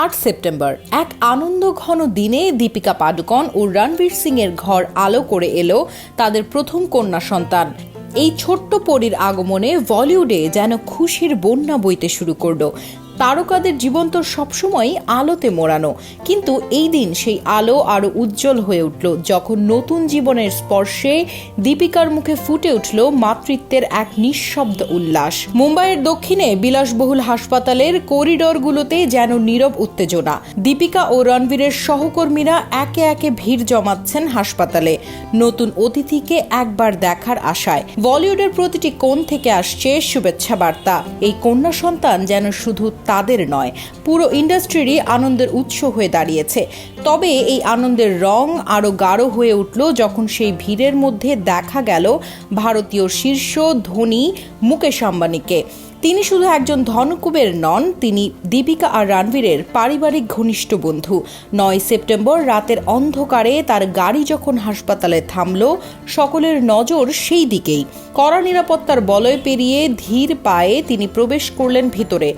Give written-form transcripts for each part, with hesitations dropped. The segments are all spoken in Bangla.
8 সেপ্টেম্বর এক আনন্দঘন দিনে দীপিকা পাডুকোন ও রণবীর সিং এর ঘর আলো করে এলো তাদের প্রথম কন্যা সন্তান। এই ছোট্ট পরীর আগমনে বলিউডে যেন খুশির বন্যা বইতে শুরু করলো। তারকাদের জীবন তো সবসময় আলোতে মোড়ানো, কিন্তু এই দিন সেই আলো আরো উজ্জ্বল হয়ে উঠল যখন নতুন জীবনের স্পর্শে দীপিকার মুখে ফুটে উঠল মাতৃত্বের এক নিঃশব্দ উল্লাস। মুম্বাইয়ের দক্ষিণে বিলাসবহুল হাসপাতালের করিডরগুলোতে যেন নীরব উত্তেজনা। দীপিকা ও রণবীরের সহকর্মীরা একে একে ভিড় জমাচ্ছেন হাসপাতালে, নতুন অতিথিকে একবার দেখার আশায়। বলিউডের প্রতিটি কোণ থেকে আসছে শুভেচ্ছা বার্তা। এই কন্যা সন্তান যেন শুধু তাদের নয়, পুরো ইন্ডাস্ট্রিরই আনন্দের উৎস হয়ে দাঁড়িয়েছে। তবে এই আনন্দের রং আরও গাঢ় হয়ে উঠল যখন সেই ভিড়ের মধ্যে দেখা গেল ভারতীয় শীর্ষ ধনী মুকেশ আম্বানিকে। তিনি শুধু একজন ধনকুবের নন, তিনি দীপিকা আর রণবীরের পারিবারিক ঘনিষ্ঠ বন্ধু। 9 সেপ্টেম্বর রাতের অন্ধকারে তার গাড়ি যখন হাসপাতালে থামল, সকলের নজর সেই দিকেই। কড়া নিরাপত্তার বলয় পেরিয়ে ধীর পায়ে তিনি প্রবেশ করলেন ভিতরে,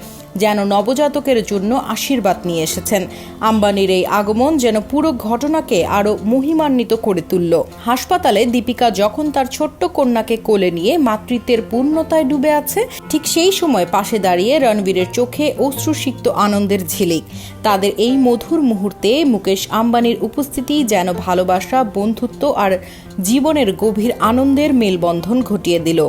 যেন নবজাতকের জন্য আশীর্বাদ নিয়ে এসেছেন। আম্বানির এই আগমন যেন পুরো ঘটনাকে আরও মহিমান্বিত করে তুলল। হাসপাতালে দীপিকা যখন তার ছোট্ট কন্যাকে কোলে নিয়ে মাতৃত্বের পূর্ণতায় ডুবে আছে, ঠিক সেই সময় পাশে দাঁড়িয়ে রণবীরের চোখে অশ্রুসিক্ত আনন্দের ঝিলিক। তাদের এই মধুর মুহূর্তে মুকেশ আম্বানির উপস্থিতি যেন ভালোবাসা, বন্ধুত্ব আর জীবনের গভীর আনন্দের মেলবন্ধন ঘটিয়ে দিল।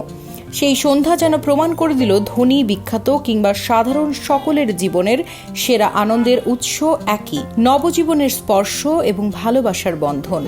সেই সন্ধ্যা যেন প্রমাণ করে দিল ধনী, বিখ্যাত কিংবা সাধারণ সকলের জীবনের সেরা আনন্দের উৎস একই, নবজীবনের স্পর্শ এবং ভালোবাসার বন্ধন।